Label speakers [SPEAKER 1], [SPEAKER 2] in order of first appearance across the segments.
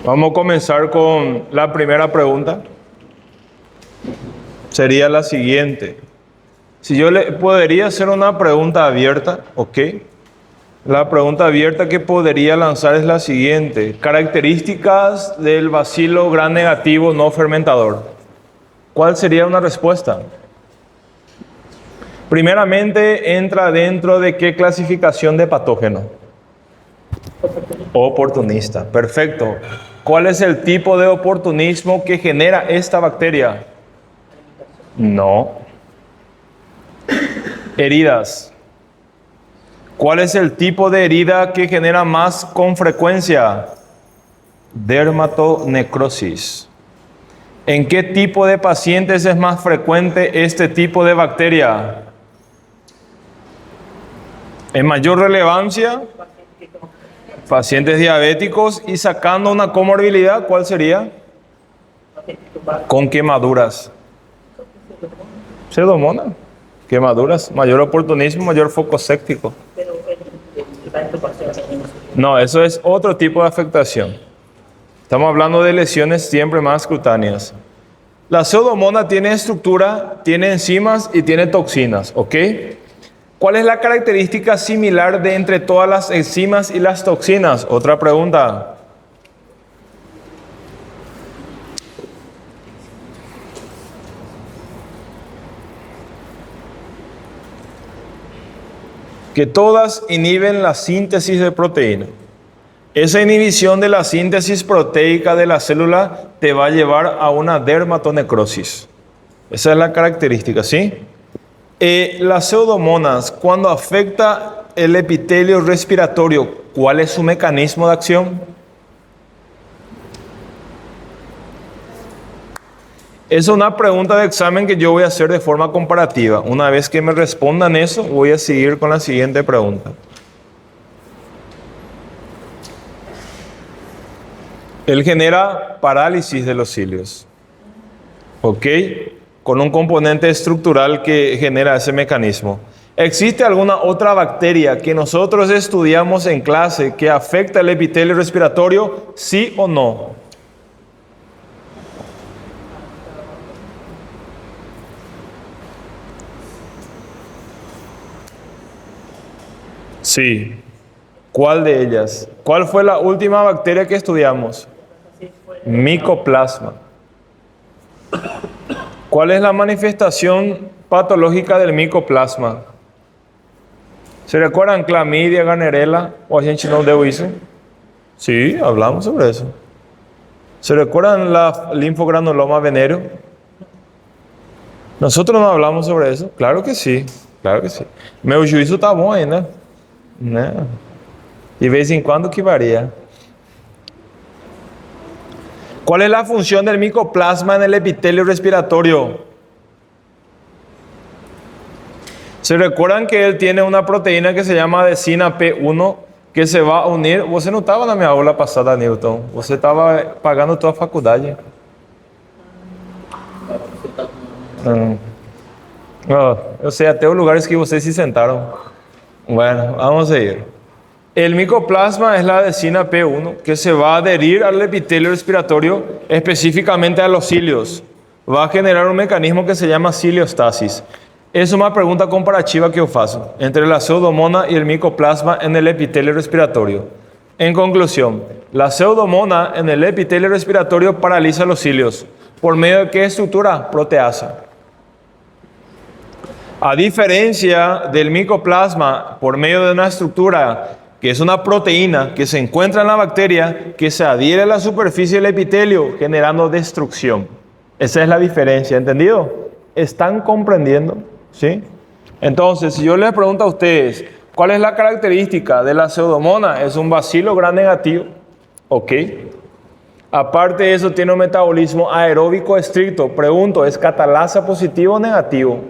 [SPEAKER 1] Vamos a comenzar con la primera pregunta. Sería la siguiente. Si yo le podría hacer una pregunta abierta, ¿ok? La pregunta abierta que podría lanzar es la siguiente. Características del bacilo gram negativo no fermentador. ¿Cuál sería una respuesta? Primeramente, ¿entra dentro de qué clasificación de patógeno? Oportunista. Perfecto. ¿Cuál es el tipo de oportunismo que genera esta bacteria? No. Heridas. ¿Cuál es el tipo de herida que genera más con frecuencia? Dermatonecrosis. ¿En qué tipo de pacientes es más frecuente este tipo de bacteria? En mayor relevancia, pacientes diabéticos, y sacando una comorbilidad, ¿cuál sería? Con quemaduras. Pseudomonas. Quemaduras, mayor oportunismo, mayor foco séptico. No, eso es otro tipo de afectación. Estamos hablando de lesiones siempre más cutáneas. La pseudomonas tiene estructura, tiene enzimas y tiene toxinas, ¿ok? ¿Cuál es la característica similar de entre todas las enzimas y las toxinas? Otra pregunta. Que todas inhiben la síntesis de proteína. Esa inhibición de la síntesis proteica de la célula te va a llevar a una dermatonecrosis. Esa es la característica, ¿sí? Las pseudomonas, cuando afecta el epitelio respiratorio, ¿cuál es su mecanismo de acción? Esa es una pregunta de examen que yo voy a hacer de forma comparativa. Una vez que me respondan eso, voy a seguir con la siguiente pregunta. Él genera parálisis de los cilios, ¿ok? Con un componente estructural que genera ese mecanismo. ¿Existe alguna otra bacteria que nosotros estudiamos en clase que afecta el epitelio respiratorio? ¿Sí o no? Sí. ¿Cuál de ellas? ¿Cuál fue la última bacteria que estudiamos? Micoplasma. ¿Cuál es la manifestación patológica del micoplasma? ¿Se recuerdan clamidia, Gannerella o a gente no deu isso? Sí, hablamos sobre eso. ¿Se recuerdan la linfogranuloma venéreo? Nosotros no hablamos sobre eso. Claro que sí, claro que sí. Meu juízo está bom aí, né? De vez en cuando que varía. ¿Cuál es la función del micoplasma en el epitelio respiratorio? ¿Se recuerdan que él tiene una proteína que se llama adesina P1 que se va a unir? Você não estava na minha aula passada, Newton. Você estava pagando tua faculdade. Eu sei até os lugares que vocês se sentaram. Bueno, vamos a ir. El micoplasma es la adesina P1 que se va a adherir al epitelio respiratorio, específicamente a los cilios. Va a generar un mecanismo que se llama ciliostasis. Es una pregunta comparativa que yo faço entre la pseudomonas y el micoplasma en el epitelio respiratorio. En conclusión, la pseudomonas en el epitelio respiratorio paraliza los cilios. ¿Por medio de qué estructura? Proteasa. A diferencia del micoplasma, por medio de una estructura que es una proteína que se encuentra en la bacteria, que se adhiere a la superficie del epitelio, generando destrucción. Esa es la diferencia, ¿entendido? ¿Están comprendiendo? ¿Sí? Entonces, si yo les pregunto a ustedes, ¿cuál es la característica de la pseudomonas? Es un bacilo gram negativo, ¿ok? Aparte de eso, tiene un metabolismo aeróbico estricto. Pregunto, ¿es catalasa positivo o negativo?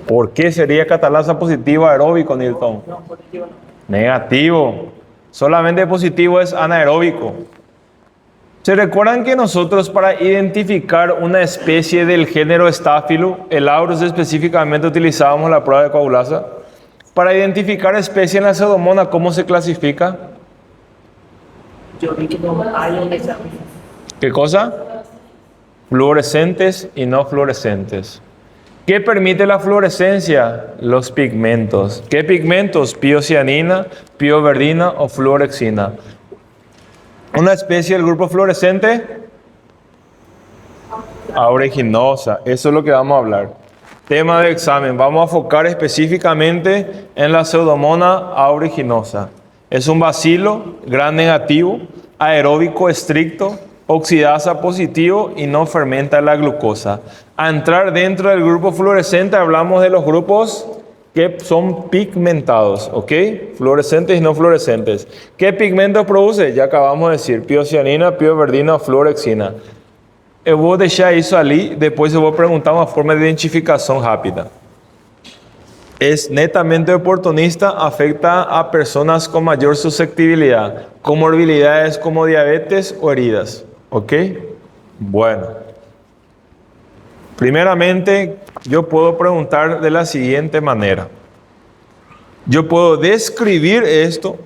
[SPEAKER 1] ¿Por qué sería catalasa positivo aeróbico, Newton? No, positivo no. Negativo. Solamente positivo es anaeróbico. ¿Se recuerdan que nosotros para identificar una especie del género Staphylo, el Aurus específicamente utilizábamos la prueba de coagulasa? Para identificar especie en la pseudomonas, ¿cómo se clasifica?
[SPEAKER 2] Yo vi que no hay un examen.
[SPEAKER 1] ¿Qué cosa? Fluorescentes y no fluorescentes. ¿Qué permite la fluorescencia? Los pigmentos. ¿Qué pigmentos? Piocianina, pioverdina o fluorexina. Una especie del grupo fluorescente, aeruginosa. Eso es lo que vamos a hablar. Tema de examen. Vamos a focar específicamente en la Pseudomonas aeruginosa. Es un bacilo gram negativo, aeróbico estricto, oxidasa positivo y no fermenta la glucosa. A entrar dentro del grupo fluorescente hablamos de los grupos que son pigmentados, ¿ok? Fluorescentes y no fluorescentes. ¿Qué pigmentos produce? Ya acabamos de decir, piocianina, pioverdina o fluorexina. Eu vou deixar isso ali, depois eu vou perguntar uma forma de identificação rápida. Es netamente oportunista, afecta a personas con mayor susceptibilidad, comorbilidades como diabetes o heridas. ¿Ok? Bueno. Primeramente, yo puedo preguntar de la siguiente manera. Yo puedo describir esto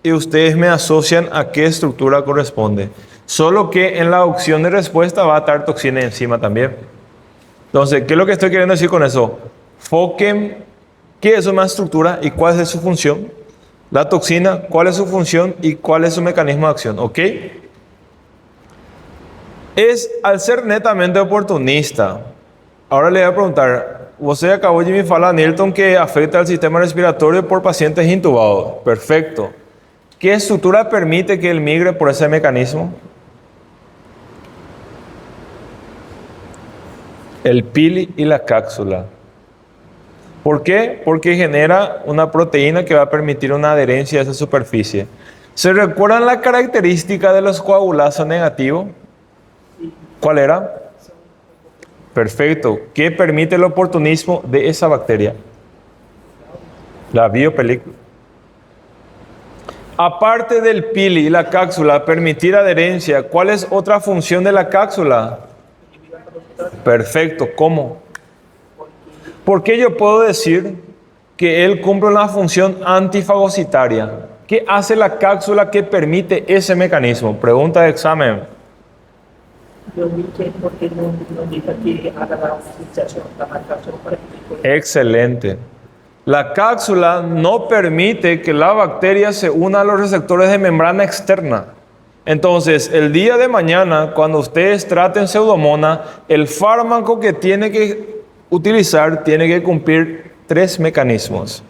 [SPEAKER 1] y ustedes me asocian a qué estructura corresponde. Solo que en la opción de respuesta va a estar toxina encima también. Entonces, ¿qué es lo que estoy queriendo decir con eso? Foquen qué es una estructura y cuál es su función. La toxina, cuál es su función y cuál es su mecanismo de acción. ¿Ok? Al ser netamente oportunista, ahora le voy a preguntar, ¿usted acabó de falar, Nilton, que afecta al sistema respiratorio por pacientes intubados? Perfecto. ¿Qué estructura permite que él migre por ese mecanismo? El pili y la cápsula. ¿Por qué? Porque genera una proteína que va a permitir una adherencia a esa superficie. ¿Se recuerdan la característica de los coagulasos negativos? ¿Cuál era? Perfecto. ¿Qué permite el oportunismo de esa bacteria? La biopelícula. Aparte del pili y la cápsula, permitir adherencia, ¿cuál es otra función de la cápsula? Perfecto. ¿Cómo? ¿Por qué yo puedo decir que él cumple una función antifagocitaria? ¿Qué hace la cápsula que permite ese mecanismo? Pregunta de examen.
[SPEAKER 2] Yo vi que porque no dice que haga la utilización de la cápsula para
[SPEAKER 1] Excelente. La cápsula no permite que la bacteria se una a los receptores de membrana externa. Entonces, el día de mañana, cuando ustedes traten Pseudomonas, el fármaco que tiene que utilizar tiene que cumplir 3 mecanismos.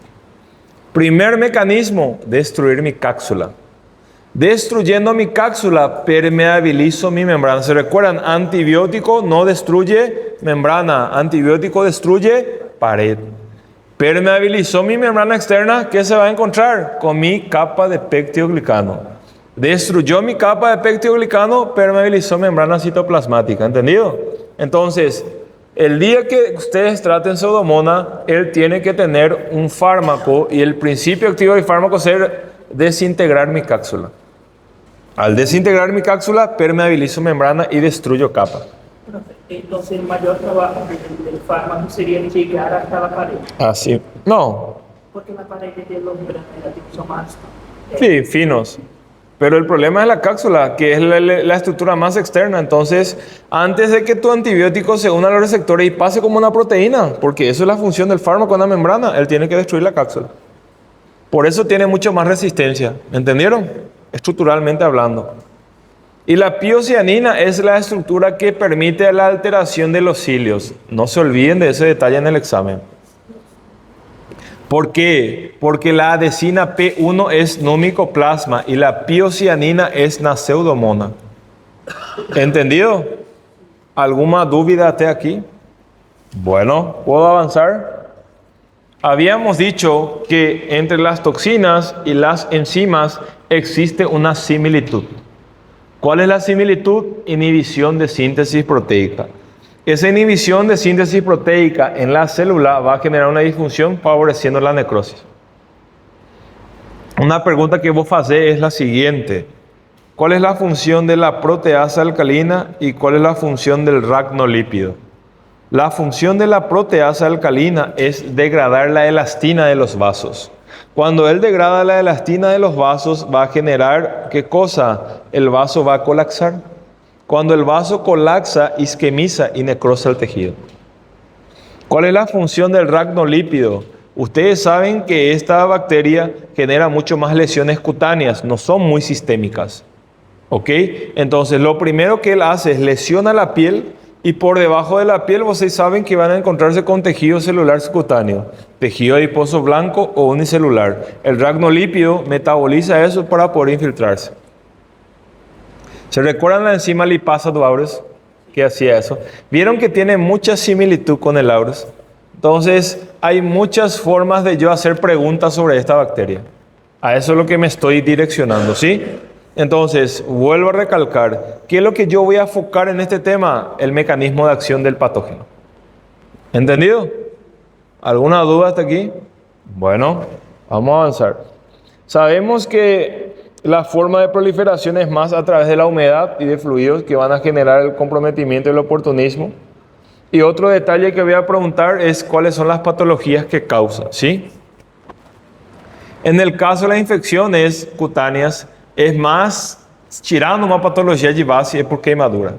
[SPEAKER 1] Primer mecanismo, destruir mi cápsula. Destruyendo mi cápsula, permeabilizo mi membrana. ¿Se recuerdan? Antibiótico no destruye membrana, antibiótico destruye pared. Permeabilizó mi membrana externa, ¿qué se va a encontrar? Con mi capa de pectioglicano. Destruyó mi capa de pectioglicano, permeabilizó membrana citoplasmática. ¿Entendido? Entonces, el día que ustedes traten Pseudomonas, él tiene que tener un fármaco y el principio activo del fármaco es desintegrar mi cápsula. Al desintegrar mi cápsula, permeabilizo membrana y destruyo capa.
[SPEAKER 2] Entonces, el mayor trabajo del fármaco sería llegar hasta la pared.
[SPEAKER 1] Así. No.
[SPEAKER 2] Porque la pared de los gram negativos son más.
[SPEAKER 1] Sí, finos. Pero el problema es la cápsula, que es la estructura más externa. Entonces, antes de que tu antibiótico se una a los receptores y pase como una proteína, porque eso es la función del fármaco en la membrana, él tiene que destruir la cápsula. Por eso tiene mucho más resistencia. ¿Entendieron? Estructuralmente hablando. Y la piocianina es la estructura que permite la alteración de los cilios. No se olviden de ese detalle en el examen. ¿Por qué? Porque la adesina P1 es no micoplasma y la piocianina es una Pseudomonas. ¿Entendido? ¿Alguna duda hasta aquí? Bueno, ¿puedo avanzar? Habíamos dicho que entre las toxinas y las enzimas existe una similitud. ¿Cuál es la similitud? Inhibición de síntesis proteica. Esa inhibición de síntesis proteica en la célula va a generar una disfunción favoreciendo la necrosis. Una pregunta que vos hacés es la siguiente. ¿Cuál es la función de la proteasa alcalina y cuál es la función del ragnolípido? La función de la proteasa alcalina es degradar la elastina de los vasos. Cuando él degrada la elastina de los vasos, va a generar, ¿qué cosa? El vaso va a colapsar. Cuando el vaso colapsa, isquemiza y necrosa el tejido. ¿Cuál es la función del ragnolípido? Ustedes saben que esta bacteria genera mucho más lesiones cutáneas, no son muy sistémicas. ¿Ok? Entonces, lo primero que él hace es lesiona la piel y por debajo de la piel, ustedes saben que van a encontrarse con tejido celular subcutáneo, tejido adiposo blanco o unicelular. El ragnolípido metaboliza eso para poder infiltrarse. ¿Se recuerdan la enzima lipasa do aureus que hacía eso? Vieron que tiene mucha similitud con el aureus. Entonces, hay muchas formas de yo hacer preguntas sobre esta bacteria. A eso es lo que me estoy direccionando, ¿sí? Entonces, vuelvo a recalcar, ¿qué es lo que yo voy a enfocar en este tema? El mecanismo de acción del patógeno. ¿Entendido? ¿Alguna duda hasta aquí? Bueno, vamos a avanzar. Sabemos que la forma de proliferación es más a través de la humedad y de fluidos que van a generar el comprometimiento y el oportunismo. Y otro detalle que voy a preguntar es cuáles son las patologías que causan, ¿sí? En el caso de las infecciones cutáneas, es más, tirando uma patologia de base, é por queimadura.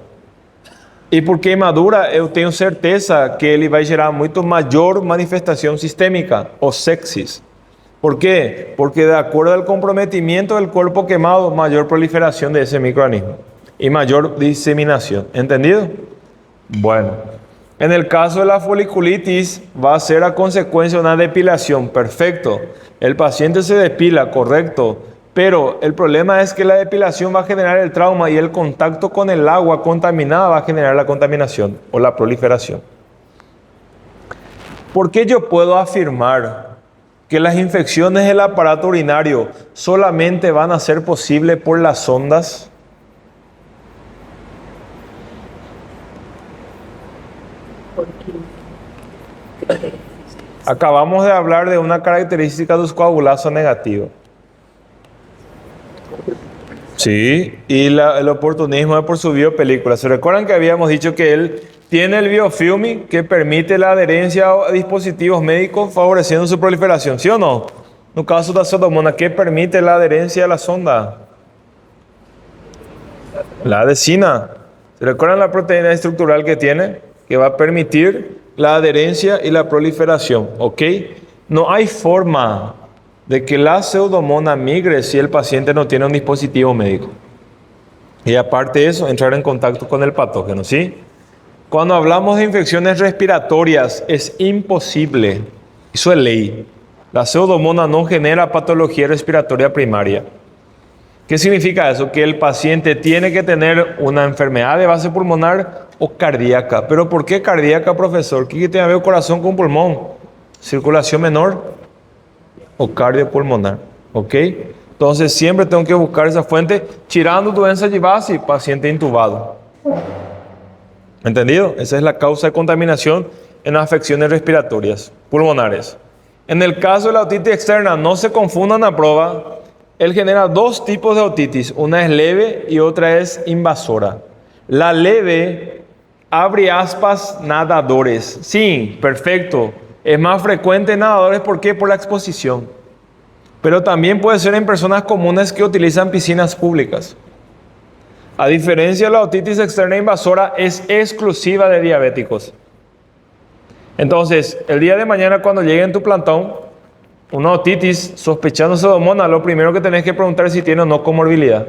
[SPEAKER 1] E por queimadura, eu tenho certeza que ele vai gerar muito maior manifestação sistêmica, ou sepsis. ¿Por qué? Porque de acuerdo al comprometimiento del cuerpo quemado, mayor proliferación de ese microorganismo y mayor diseminación. ¿Entendido? Bueno, en el caso de la foliculitis, va a ser a consecuencia de una depilación. Perfecto. El paciente se depila, correcto. Pero el problema es que la depilación va a generar el trauma y el contacto con el agua contaminada va a generar la contaminación o la proliferación. ¿Por qué yo puedo afirmar que las infecciones del aparato urinario solamente van a ser posibles por las sondas? Acabamos de hablar de una característica de un coagulazo negativo. Sí, y el oportunismo es por su biopelícula. ¿Se recuerdan que habíamos dicho que él tiene el biofilming que permite la adherencia a dispositivos médicos favoreciendo su proliferación? ¿Sí o no? En el caso de la Pseudomonas, ¿qué permite la adherencia a la sonda? La adhesina. ¿Se recuerdan la proteína estructural que tiene? Que va a permitir la adherencia y la proliferación. ¿Ok? No hay forma de que la Pseudomonas migre si el paciente no tiene un dispositivo médico. Y aparte de eso, entrar en contacto con el patógeno, ¿sí? Cuando hablamos de infecciones respiratorias, es imposible. Eso es ley. La Pseudomonas no genera patología respiratoria primaria. ¿Qué significa eso? Que el paciente tiene que tener una enfermedad de base pulmonar o cardíaca. ¿Pero por qué cardíaca, profesor? ¿Qué tiene que ver corazón con pulmón? ¿Circulación menor o cardiopulmonar? ¿Ok? Entonces siempre tengo que buscar esa fuente, tirando doença de base, paciente intubado. ¿Entendido? Esa es la causa de contaminación en afecciones respiratorias pulmonares. En el caso de la otitis externa, no se confundan a prueba. Él genera dos tipos de otitis. Una es leve y otra es invasora. La leve abre aspas nadadores. Sí, perfecto. Es más frecuente en nadadores. ¿Por qué? Por la exposición. Pero también puede ser en personas comunes que utilizan piscinas públicas. A diferencia de la otitis externa invasora, es exclusiva de diabéticos. Entonces, el día de mañana cuando llegue en tu plantón una otitis sospechando Pseudomonas, lo primero que tenés que preguntar es si tiene o no comorbilidad,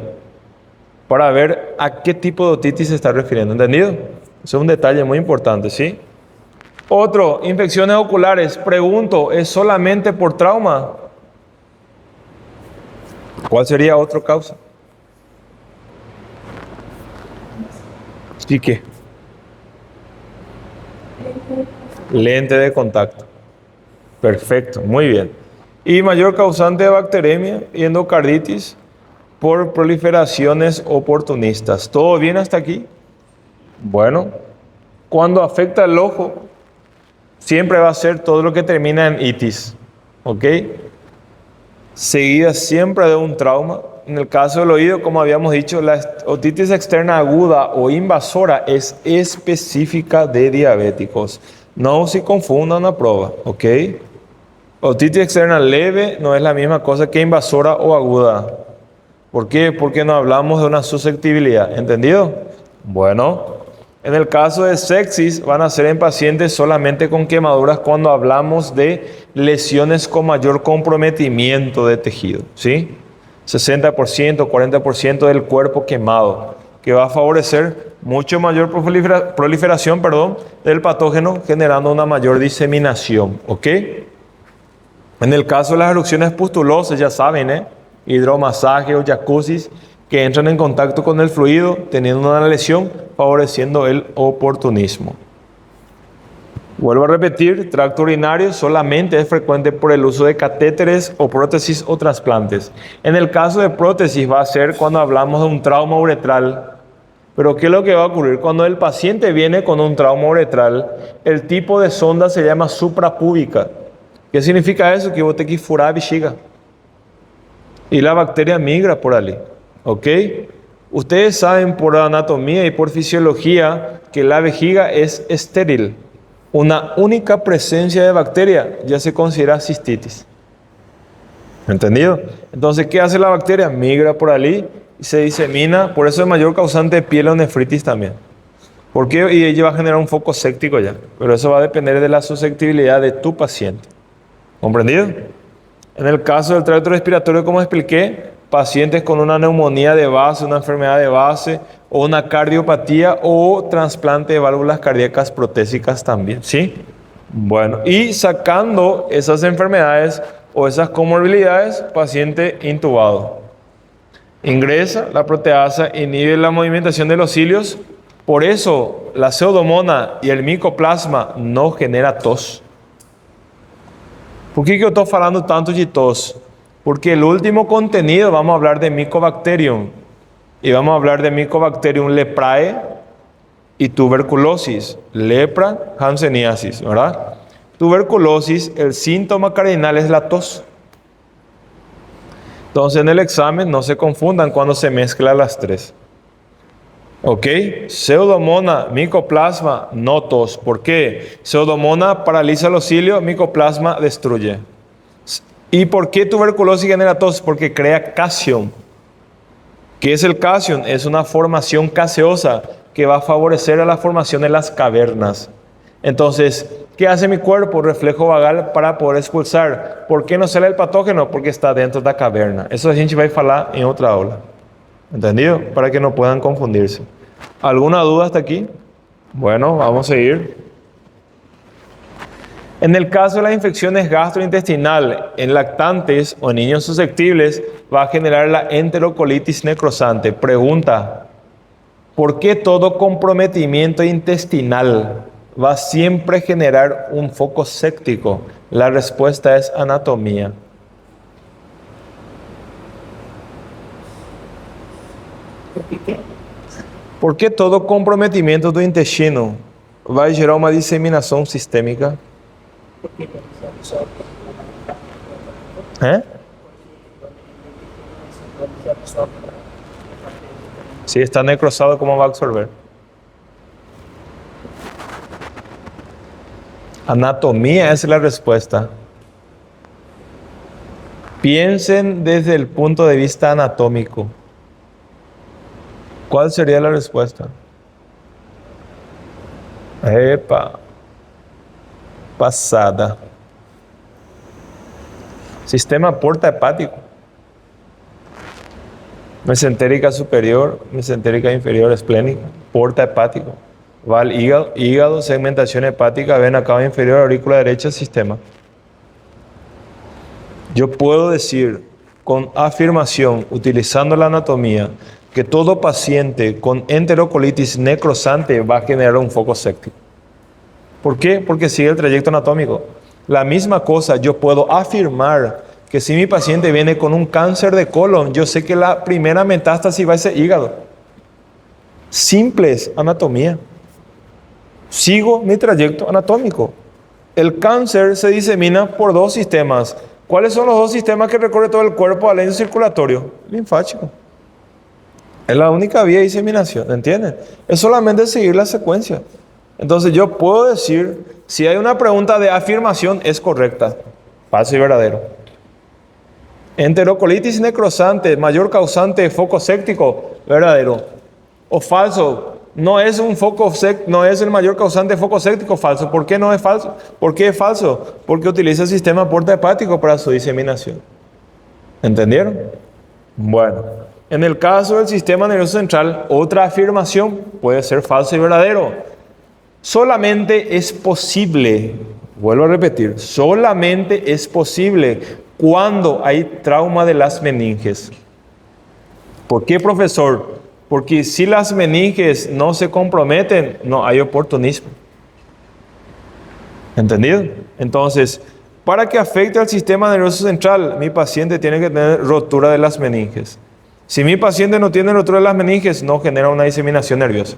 [SPEAKER 1] para ver a qué tipo de otitis se está refiriendo. ¿Entendido? Eso es un detalle muy importante, ¿sí? Otro, infecciones oculares. Pregunto, ¿es solamente por trauma? ¿Cuál sería otra causa? ¿Sí qué? Lente de contacto. Perfecto, muy bien. Y mayor causante de bacteremia y endocarditis por proliferaciones oportunistas. ¿Todo bien hasta aquí? Bueno, cuando afecta el ojo, siempre va a ser todo lo que termina en itis. ¿Ok? Seguida siempre de un trauma. En el caso del oído, como habíamos dicho, la otitis externa aguda o invasora es específica de diabéticos. No se confundan la prueba, ¿ok? Otitis externa leve no es la misma cosa que invasora o aguda. ¿Por qué? Porque no hablamos de una susceptibilidad. ¿Entendido? Bueno, en el caso de sepsis van a ser en pacientes solamente con quemaduras cuando hablamos de lesiones con mayor comprometimiento de tejido, ¿sí? 60%, 40% del cuerpo quemado, que va a favorecer mucho mayor proliferación, del patógeno, generando una mayor diseminación, ¿ok? En el caso de las erupciones pustulosas, ya saben, hidromasaje o jacuzzi, que entran en contacto con el fluido, teniendo una lesión, favoreciendo el oportunismo. Vuelvo a repetir, tracto urinario solamente es frecuente por el uso de catéteres o prótesis o trasplantes. En el caso de prótesis va a ser cuando hablamos de un trauma uretral. Pero ¿qué es lo que va a ocurrir? Cuando el paciente viene con un trauma uretral, el tipo de sonda se llama suprapúbica. ¿Qué significa eso? Que vos te quieres furar bexiga. Y la bacteria migra por allí. ¿Ok? Ustedes saben por anatomía y por fisiología que la vejiga es estéril. Una única presencia de bacteria ya se considera cistitis. ¿Entendido? Entonces, ¿qué hace la bacteria? Migra por allí y se disemina. Por eso es mayor causante de piel o nefritis también. ¿Por qué? Y ella va a generar un foco séptico ya. Pero eso va a depender de la susceptibilidad de tu paciente. ¿Comprendido? En el caso del tracto respiratorio, como expliqué, pacientes con una neumonía de base, una enfermedad de base, o una cardiopatía o trasplante de válvulas cardíacas protésicas también, ¿sí? Bueno, y sacando esas enfermedades o esas comorbilidades, paciente intubado. Ingresa, la proteasa inhibe la movimentación de los cilios, por eso la pseudomonas y el micoplasma no genera tos. ¿Por qué yo estoy hablando tanto de tos? Porque el último contenido vamos a hablar de Mycobacterium. Y vamos a hablar de Mycobacterium leprae y tuberculosis. Lepra, hanseníasis, ¿verdad? Tuberculosis, el síntoma cardinal es la tos. Entonces en el examen no se confundan cuando se mezclan las tres. ¿Ok? Pseudomonas, micoplasma, no tos. ¿Por qué? Pseudomonas paraliza los cilios, micoplasma destruye. ¿Y por qué tuberculosis genera tos? Porque crea casium. ¿Qué es el casium? Es una formación gaseosa que va a favorecer a la formación de las cavernas. Entonces, ¿qué hace mi cuerpo? Reflejo vagal para poder expulsar. ¿Por qué no sale el patógeno? Porque está dentro de la caverna. Eso a gente va a hablar en otra aula. ¿Entendido? Para que no puedan confundirse. ¿Alguna duda hasta aquí? Bueno, vamos a seguir. En el caso de las infecciones gastrointestinales en lactantes o en niños susceptibles, va a generar la enterocolitis necrosante. Pregunta, ¿por qué todo comprometimiento intestinal va a siempre generar un foco séptico? La respuesta es anatomía. ¿Por qué todo comprometimiento do intestino vai gerar uma disseminação sistêmica? Si está necrosado, ¿cómo va a absorber? Anatomía es la respuesta. Piensen desde el punto de vista anatómico. ¿Cuál sería la respuesta? Epa. Pasada. Sistema porta hepático. Mesentérica superior, mesentérica inferior esplénica, porta hepático. Va al hígado, hígado, segmentación hepática, vena cava inferior, aurícula derecha, sistema. Yo puedo decir con afirmación, utilizando la anatomía, que todo paciente con enterocolitis necrosante va a generar un foco séptico. ¿Por qué? Porque sigue el trayecto anatómico. La misma cosa, yo puedo afirmar que si mi paciente viene con un cáncer de colon, yo sé que la primera metástasis va a ser hígado. Simple es anatomía. Sigo mi trayecto anatómico. El cáncer se disemina por dos sistemas. ¿Cuáles son los dos sistemas que recorre todo el cuerpo al circulatorio? Linfático. Es la única vía de diseminación, ¿entienden? Es solamente seguir la secuencia. Entonces yo puedo decir, si hay una pregunta de afirmación, es correcta. Falso y verdadero. Enterocolitis necrosante, mayor causante de foco séptico, verdadero. O falso, no es no es el mayor causante de foco séptico, falso. ¿Por qué no es falso? ¿Por qué es falso? Porque utiliza el sistema porta hepático para su diseminación. ¿Entendieron? Bueno, en el caso del sistema nervioso central, otra afirmación puede ser falso y verdadero. Solamente es posible, vuelvo a repetir, solamente es posible cuando hay trauma de las meninges. ¿Por qué, profesor? Porque si las meninges no se comprometen, no hay oportunismo. ¿Entendido? Entonces, para que afecte al sistema nervioso central, mi paciente tiene que tener rotura de las meninges. Si mi paciente no tiene rotura de las meninges, no genera una diseminación nerviosa.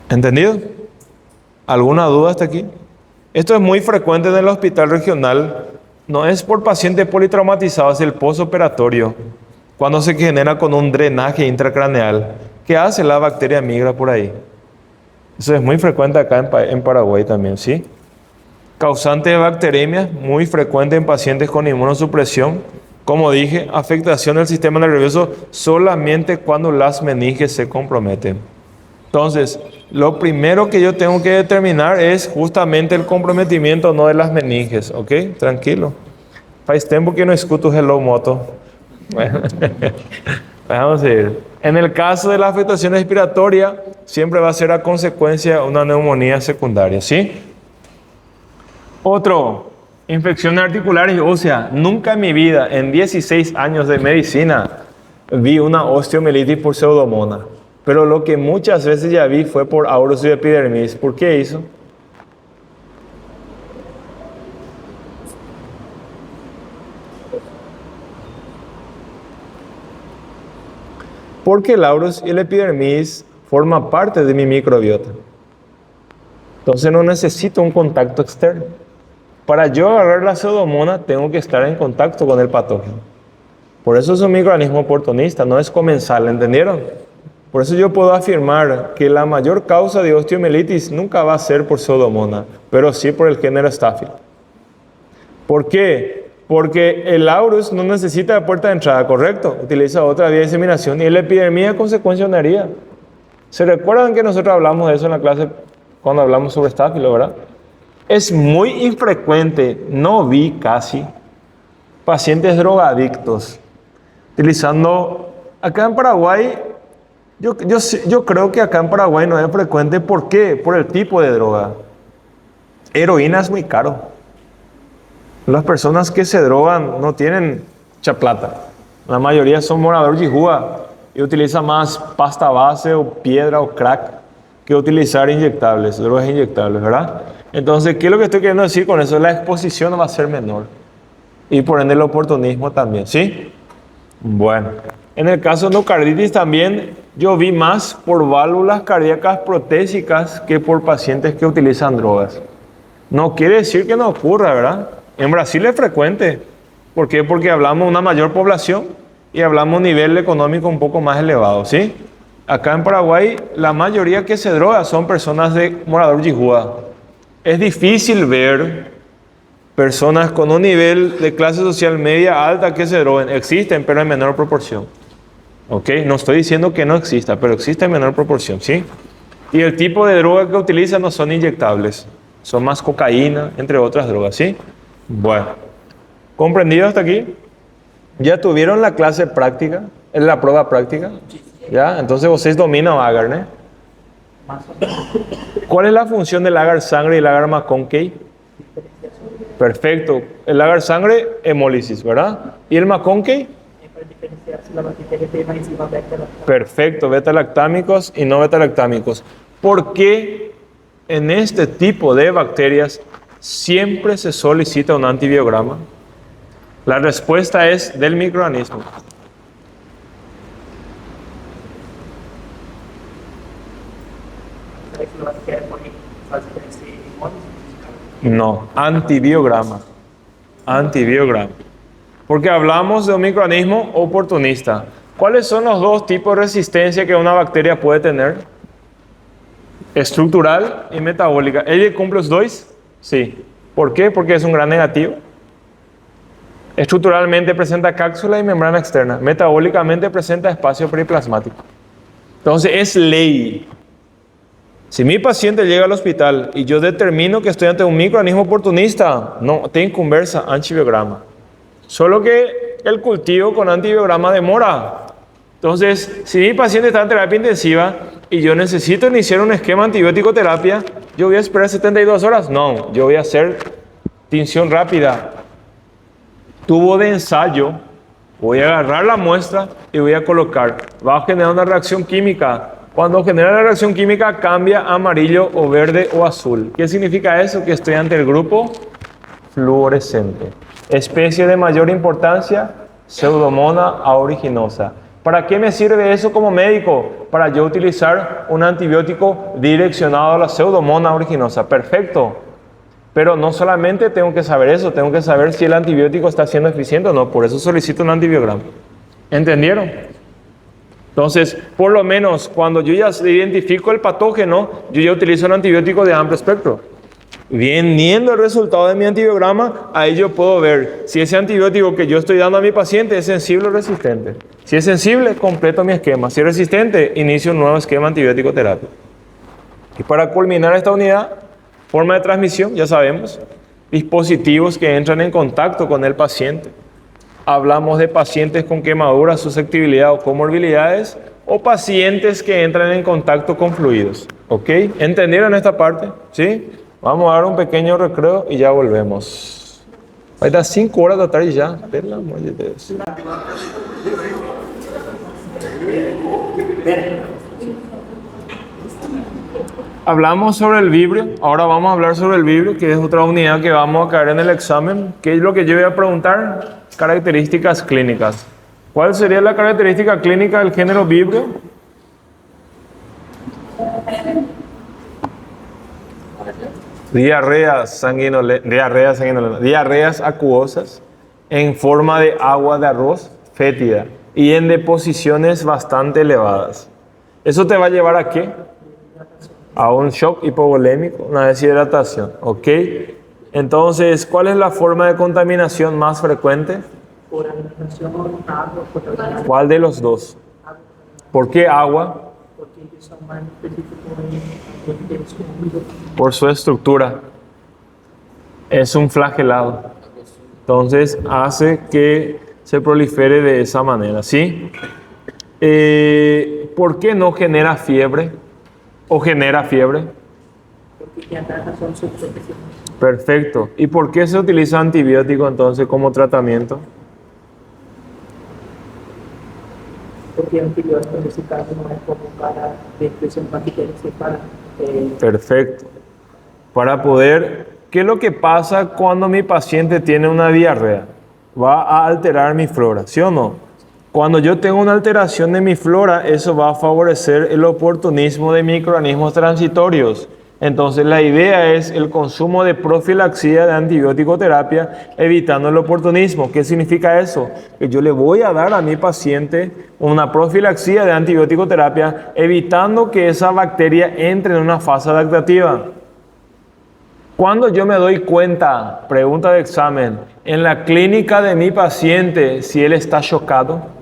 [SPEAKER 1] ¿Entendido? ¿Alguna duda hasta aquí? Esto es muy frecuente en el hospital regional. No es por paciente politraumatizado, es el postoperatorio. Cuando se genera con un drenaje intracraneal, ¿qué hace? La bacteria migra por ahí. Eso es muy frecuente acá en Paraguay también, ¿sí? Causante de bacteremia, muy frecuente en pacientes con inmunosupresión. Como dije, afectación del sistema nervioso solamente cuando las meninges se comprometen. Entonces, lo primero que yo tengo que determinar es justamente el comprometimiento no de las meninges, ¿ok? Tranquilo. Faz tiempo que no escucho hello moto. Bueno, vamos a ir. En el caso de la afectación respiratoria, siempre va a ser a consecuencia de una neumonía secundaria, ¿sí? Otro, infecciones articulares y óseas. Nunca en mi vida, en 16 años de medicina, vi una osteomielitis por pseudomonas. Pero lo que muchas veces ya vi fue por auros y epidermis. ¿Por qué hizo? Porque el auros y el epidermis forman parte de mi microbiota. Entonces no necesito un contacto externo. Para yo agarrar la pseudomonas tengo que estar en contacto con el patógeno. Por eso es un microorganismo oportunista, no es comensal, ¿entendieron? Por eso yo puedo afirmar que la mayor causa de osteomielitis nunca va a ser por pseudomonas, pero sí por el género Staphylo. ¿Por qué? Porque el auros no necesita puerta de entrada, ¿correcto? Utiliza otra vía de diseminación y la epidermia a consecuencia de una herida. ¿Se recuerdan que nosotros hablamos de eso en la clase cuando hablamos sobre Staphylo, verdad? Es muy infrecuente, no vi casi, pacientes drogadictos utilizando, acá en Paraguay, yo creo que acá en Paraguay no es frecuente. ¿Por qué? Por el tipo de droga. Heroína es muy caro. Las personas que se drogan no tienen mucha plata. La mayoría son moradores de Jijúa y utilizan más pasta base o piedra o crack que utilizar inyectables, drogas inyectables, ¿verdad? Entonces, ¿qué es lo que estoy queriendo decir con eso? La exposición va a ser menor. Y por ende el oportunismo también, ¿sí? Bueno, en el caso de endocarditis también yo vi más por válvulas cardíacas protésicas que por pacientes que utilizan drogas. No quiere decir que no ocurra, ¿verdad? En Brasil es frecuente. ¿Por qué? Porque hablamos de una mayor población y hablamos de un nivel económico un poco más elevado, ¿sí? Acá en Paraguay la mayoría que se droga son personas de morador Yijúa. Es difícil ver personas con un nivel de clase social media alta que se droguen. Existen, pero en menor proporción. ¿Ok? No estoy diciendo que no exista, pero existe en menor proporción, ¿sí? Y el tipo de droga que utilizan no son inyectables. Son más cocaína, entre otras drogas, ¿sí? Bueno. ¿Comprendido hasta aquí? ¿Ya tuvieron la clase práctica? ¿La prueba práctica? ¿Ya? Entonces ustedes dominan agar, ¿no? ¿Cuál es la función del agar sangre y el agar McConkey? Perfecto. El agar sangre, hemólisis, ¿verdad? ¿Y el McConkey?
[SPEAKER 2] Para diferenciarse la bacteria de enzima beta-lactámica.
[SPEAKER 1] Perfecto, beta-lactámicos y no beta-lactámicos. ¿Por qué en este tipo de bacterias siempre se solicita un antibiograma? La respuesta es del microorganismo. No, antibiograma. Antibiograma. Porque hablamos de un microorganismo oportunista. ¿Cuáles son los dos tipos de resistencia que una bacteria puede tener? Estructural y metabólica. ¿Ella cumple los dos? Sí. ¿Por qué? Porque es un gran negativo. Estructuralmente presenta cápsula y membrana externa. Metabólicamente presenta espacio periplasmático. Entonces es ley. Si mi paciente llega al hospital y yo determino que estoy ante un microorganismo oportunista, no te inconversa antibiograma. Solo que el cultivo con antibiograma demora. Entonces, si mi paciente está en terapia intensiva y yo necesito iniciar un esquema antibiótico terapia, ¿yo voy a esperar 72 horas? No, yo voy a hacer tinción rápida. Tubo de ensayo, voy a agarrar la muestra y voy a colocar. Va a generar una reacción química. Cuando genera la reacción química cambia a amarillo o verde o azul. ¿Qué significa eso? Que estoy ante el grupo fluorescente. Especie de mayor importancia, Pseudomonas aeruginosa. ¿Para qué me sirve eso como médico? Para yo utilizar un antibiótico direccionado a la Pseudomonas aeruginosa. Perfecto. Pero no solamente tengo que saber eso, tengo que saber si el antibiótico está siendo eficiente o no. Por eso solicito un antibiograma. ¿Entendieron? Entonces, por lo menos cuando yo ya identifico el patógeno, yo ya utilizo un antibiótico de amplio espectro. Viendo el resultado de mi antibiograma, ahí yo puedo ver si ese antibiótico que yo estoy dando a mi paciente es sensible o resistente. Si es sensible, completo mi esquema. Si es resistente, inicio un nuevo esquema antibiótico terapia. Y para culminar esta unidad, forma de transmisión, ya sabemos, dispositivos que entran en contacto con el paciente. Hablamos de pacientes con quemaduras, susceptibilidad o comorbilidades, o pacientes que entran en contacto con fluidos. ¿Ok? ¿Entendieron esta parte? ¿Sí? Vamos a dar un pequeño recreo y ya volvemos. Va a dar 5 horas de la tarde ya. Por amor de Dios. Hablamos sobre el vibrio, ahora vamos a hablar sobre el vibrio, que es otra unidad que vamos a caer en el examen. ¿Qué es lo que yo voy a preguntar? Características clínicas. ¿Cuál sería la característica clínica del género vibrio? Diarreas sanguinolentas, diarreas acuosas en forma de agua de arroz fétida y en deposiciones bastante elevadas. ¿Eso te va a llevar a qué? A un shock hipovolémico, una deshidratación, ¿ok? Entonces, ¿cuál es la forma de contaminación más frecuente?
[SPEAKER 2] Por alimentación, agua, por
[SPEAKER 1] ¿Cuál de los dos? ¿Por qué agua?
[SPEAKER 2] porque ellos son más específicos en el sonido.
[SPEAKER 1] Por su estructura. Es un flagelado. Entonces, hace que se prolifere de esa manera, ¿sí? ¿Por qué no genera fiebre? ¿O genera fiebre?
[SPEAKER 2] Porque ya son subprofesionales.
[SPEAKER 1] Perfecto. ¿Y por qué se utiliza antibiótico entonces como tratamiento?
[SPEAKER 2] Porque el antibiótico en ese caso no es como para expresión bacteriana, para
[SPEAKER 1] Perfecto. Para poder, ¿qué es lo que pasa cuando mi paciente tiene una diarrea? Va a alterar mi flora, ¿sí o no? Cuando yo tengo una alteración de mi flora, eso va a favorecer el oportunismo de microorganismos transitorios. Entonces, la idea es el consumo de profilaxia de antibiótico terapia, evitando el oportunismo. ¿Qué significa eso? Que yo le voy a dar a mi paciente una profilaxia de antibiótico terapia, evitando que esa bacteria entre en una fase adaptativa. Cuando yo me doy cuenta, pregunta de examen, en la clínica de mi paciente, si él está chocado,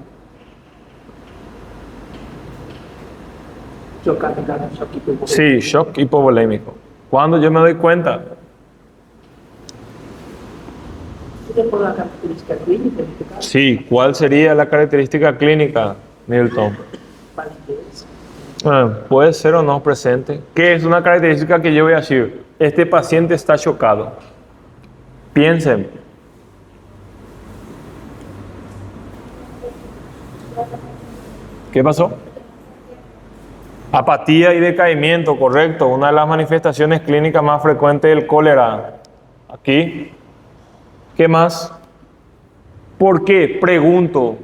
[SPEAKER 1] sí, shock hipovolémico. ¿Cuándo yo me doy cuenta?
[SPEAKER 2] por la característica clínica en este caso.
[SPEAKER 1] Sí, ¿cuál sería la característica clínica, Milton?
[SPEAKER 2] Validez.
[SPEAKER 1] Puede ser o no presente. ¿Qué es una característica que yo voy a decir? Este paciente está chocado. Piensen. ¿Qué pasó? Apatía y decaimiento, correcto. Una de las manifestaciones clínicas más frecuentes del cólera. Aquí. ¿Qué más? ¿Por qué? Pregunto.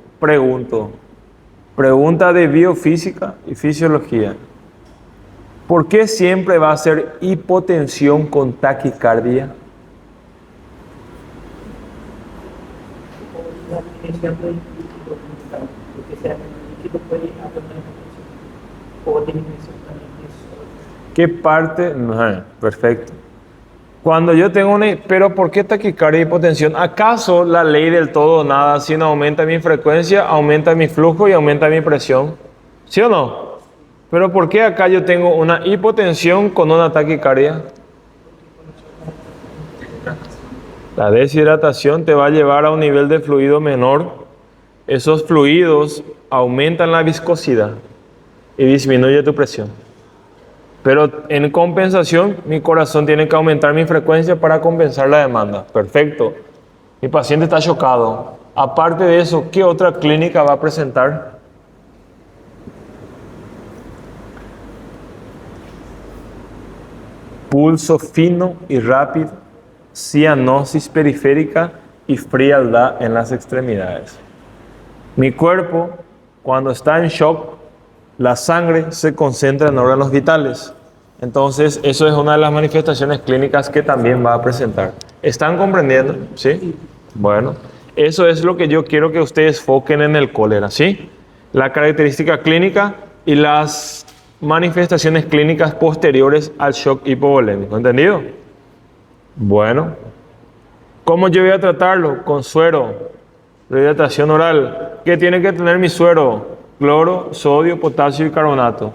[SPEAKER 1] Pregunta de biofísica y fisiología. ¿Por qué siempre va a ser hipotensión con taquicardia? ¿Qué parte? Perfecto. Cuando yo tengo una... Pero ¿por qué taquicardia y hipotensión? ¿Acaso la ley del todo o nada, si no aumenta mi frecuencia, aumenta mi flujo y aumenta mi presión? ¿Sí o no? Pero ¿por qué acá yo tengo una hipotensión con una taquicardia? La deshidratación te va a llevar a un nivel de fluido menor. Esos fluidos aumentan la viscosidad y disminuye tu presión. Pero en compensación, mi corazón tiene que aumentar mi frecuencia para compensar la demanda. Perfecto. Mi paciente está chocado. Aparte de eso, ¿qué otra clínica va a presentar? Pulso fino y rápido, cianosis periférica y frialdad en las extremidades. Mi cuerpo, cuando está en shock, la sangre se concentra en órganos vitales. Entonces, eso es una de las manifestaciones clínicas que también va a presentar. ¿Están comprendiendo? ¿Sí? Bueno, eso es lo que yo quiero que ustedes foquen en el cólera, ¿sí? La característica clínica y las manifestaciones clínicas posteriores al shock hipovolémico. ¿Entendido? Bueno, ¿cómo yo voy a tratarlo? Con suero, rehidratación oral. ¿Qué tiene que tener mi suero? Cloro, sodio, potasio y carbonato.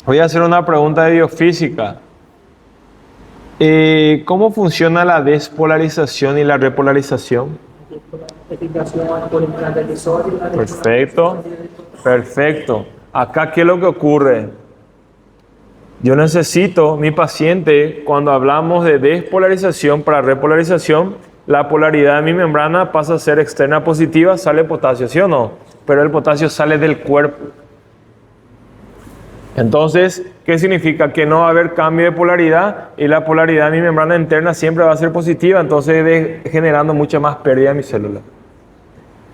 [SPEAKER 1] Voy a hacer una pregunta de biofísica. ¿Cómo funciona la despolarización y la repolarización? Perfecto, perfecto. Acá, ¿qué es lo que ocurre? Yo necesito, mi paciente, cuando hablamos de despolarización para repolarización, la polaridad de mi membrana pasa a ser externa positiva, sale potasio, ¿sí o no? Pero el potasio sale del cuerpo. Entonces, ¿qué significa? Que no va a haber cambio de polaridad y la polaridad de mi membrana interna siempre va a ser positiva, entonces generando mucha más pérdida de mi célula.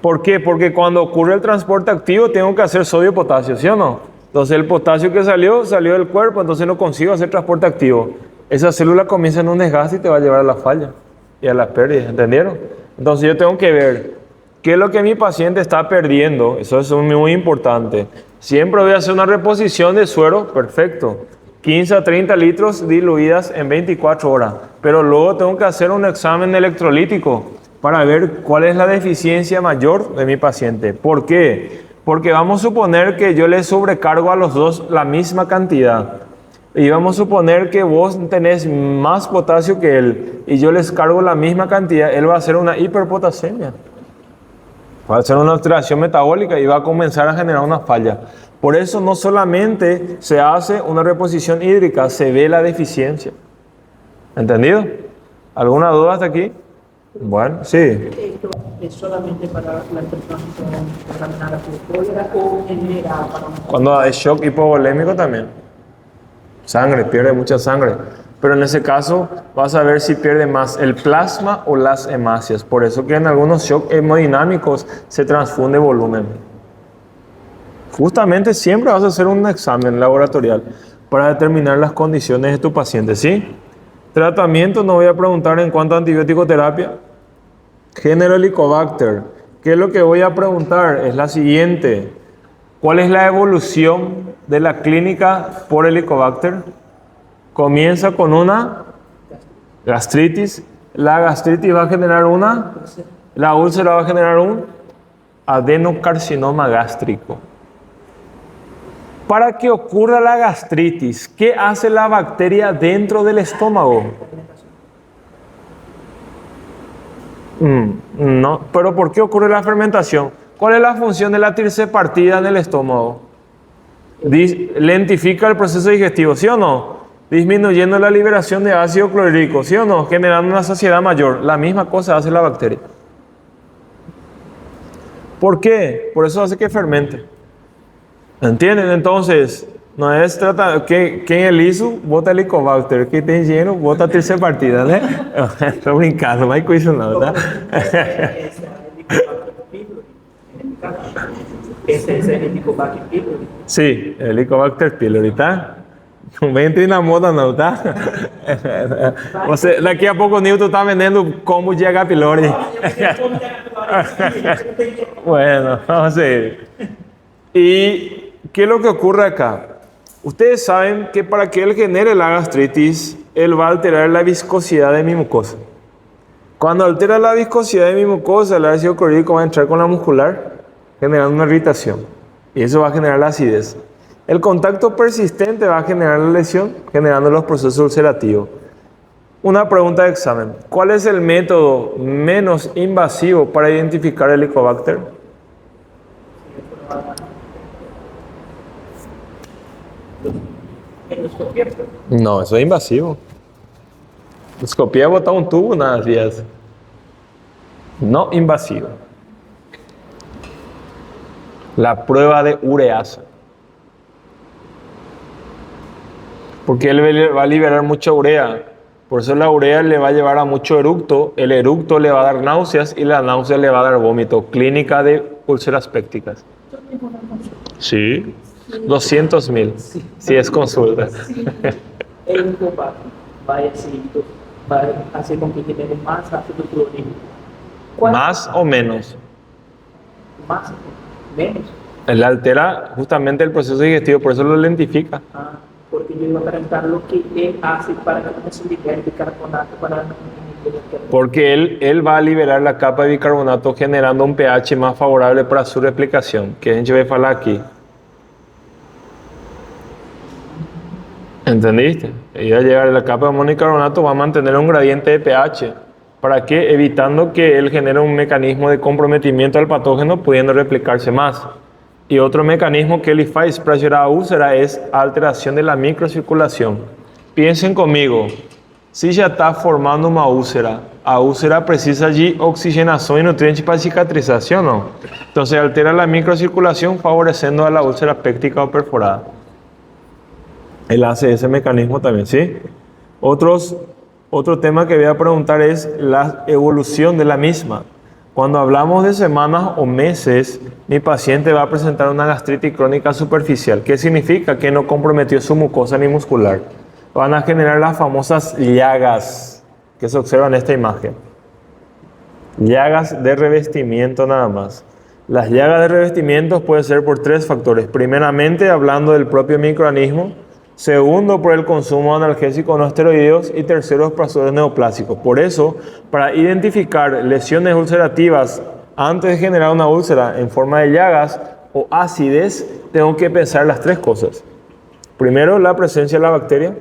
[SPEAKER 1] ¿Por qué? Porque cuando ocurre el transporte activo tengo que hacer sodio-potasio, ¿sí o no? Entonces el potasio que salió del cuerpo, entonces no consigo hacer transporte activo. Esa célula comienza en un desgaste y te va a llevar a la falla y a las pérdidas, ¿entendieron? Entonces yo tengo que ver qué es lo que mi paciente está perdiendo, eso es muy importante. Siempre voy a hacer una reposición de suero, perfecto. 15 a 30 litros diluidas en 24 horas. Pero luego tengo que hacer un examen electrolítico para ver cuál es la deficiencia mayor de mi paciente. ¿Por qué? Porque vamos a suponer que yo le sobrecargo a los dos la misma cantidad. Y vamos a suponer que vos tenés más potasio que él y yo les cargo la misma cantidad. Él va a hacer una hiperpotasemia. Va a hacer una alteración metabólica y va a comenzar a generar una falla. Por eso no solamente se hace una reposición hídrica, se ve la deficiencia. ¿Entendido? ¿Alguna duda hasta aquí? Bueno, sí.
[SPEAKER 2] ¿Esto es solamente para las personas con contaminadas por cólera o en general para
[SPEAKER 1] Cuando hay shock hipovolémico también. Sangre, pierde mucha sangre. Pero en ese caso vas a ver si pierde más el plasma o las hemácias. Por eso que en algunos shocks hemodinámicos se transfunde volumen. Justamente siempre vas a hacer un examen laboratorial para determinar las condiciones de tu paciente, ¿sí? Tratamiento, no voy a preguntar en cuanto a antibiótico terapia. Género Helicobacter. ¿Qué es lo que voy a preguntar? Es la siguiente. ¿Cuál es la evolución de la clínica por Helicobacter? Comienza con una gastritis. La gastritis va a generar la úlcera va a generar un adenocarcinoma gástrico. Para que ocurra la gastritis, ¿qué hace la bacteria dentro del estómago? No, pero ¿por qué ocurre la fermentación? ¿Cuál es la función de la trircepartida en el estómago? Lentifica el proceso digestivo, ¿sí o no? Disminuyendo la liberación de ácido clorhídrico, ¿sí o no? Generando una saciedad mayor. La misma cosa hace la bacteria. ¿Por qué? Por eso hace que fermente. ¿Entienden? Entonces, no es tratar que en el ISU bota Helicobacter, que tem lleno bota trircepartida, ¿no? Estoy brincando, no hay cuiso no, ¿verdad?
[SPEAKER 2] Ese es el Helicobacter pylori.
[SPEAKER 1] Sí, Helicobacter pylori, ¿está? No entra na moda não, tá? Você, daqui a pouco o Newton tá vendendo combo de H. pylori. Bueno, vamos a ver. ¿Y qué es lo que ocurre acá? Ustedes saben que para que él genere la gastritis, él va a alterar la viscosidad de mi mucosa. Cuando altera la viscosidad de mi mucosa, el ácido clorhídrico va a entrar con la muscular, generando una irritación. Y eso va a generar la acidez. El contacto persistente va a generar la lesión, generando los procesos ulcerativos. Una pregunta de examen. ¿Cuál es el método menos invasivo para identificar el Helicobacter?
[SPEAKER 2] Endoscopia.
[SPEAKER 1] No, eso es invasivo. Endoscopia es botar un tubo, nada, días. No invasivo. La prueba de ureasa. Porque él va a liberar mucha urea. Por eso la urea le va a llevar a mucho eructo. El eructo le va a dar náuseas y la náusea le va a dar vómito. Clínica de úlceras pépticas. Sí. 200.000. Si es consulta.
[SPEAKER 2] El Helicobacter va a hacer con que genere más ácido clorhídrico.
[SPEAKER 1] ¿Más o menos?
[SPEAKER 2] Más, menos.
[SPEAKER 1] Él altera justamente el proceso digestivo, por eso lo lentifica.
[SPEAKER 2] Porque yo iba a preguntar lo que él hace para la posibilidad de bicarbonato para
[SPEAKER 1] Porque él va a liberar la capa de bicarbonato generando un pH más favorable para su replicación, que a gente vai falar aquí. ¿Entendiste? Y a llegar a la capa de monobicarbonato va a mantener un gradiente de pH. ¿Para qué? Evitando que él genere un mecanismo de comprometimiento al patógeno, pudiendo replicarse más. Y otro mecanismo que él hace para llegar a úlcera es alteración de la microcirculación. Piensen conmigo, si ya está formando una úlcera, a úlcera precisa de oxigenación y nutrientes para cicatrización, ¿no? Entonces altera la microcirculación favoreciendo a la úlcera péptica o perforada. Él hace ese mecanismo también, ¿sí? Otro tema que voy a preguntar es la evolución de la misma. Cuando hablamos de semanas o meses, mi paciente va a presentar una gastritis crónica superficial. ¿Qué significa? Que no comprometió su mucosa ni muscular. Van a generar las famosas llagas que se observan en esta imagen. Llagas de revestimiento nada más. Las llagas de revestimiento pueden ser por tres factores. Primeramente, hablando del propio microorganismo. Segundo, por el consumo de analgésicos no esteroideos. Y tercero, procesos neoplásicos. Por eso, para identificar lesiones ulcerativas antes de generar una úlcera en forma de llagas o acidez, tengo que pensar las tres cosas. Primero, la presencia de la bacteria.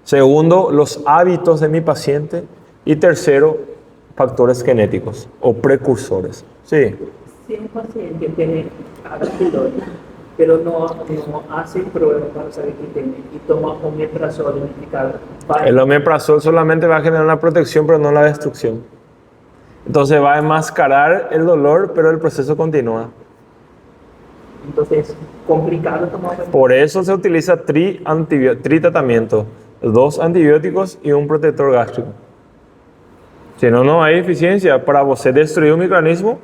[SPEAKER 1] Segundo, los hábitos de mi paciente. Y tercero, factores genéticos o precursores. Sí.
[SPEAKER 2] Si un paciente tiene H. pero no hace pruebas para saber que tiene y toma omeprazol indicado.
[SPEAKER 1] El omeprazol solamente va a generar una protección, pero no la destrucción. Entonces va a enmascarar el dolor, pero el proceso continúa.
[SPEAKER 2] Entonces es complicado tomar.
[SPEAKER 1] Por eso se utiliza tratamiento, 2 antibióticos y un protector gástrico. Si no, no hay eficiencia. Para você destruir un microorganismo,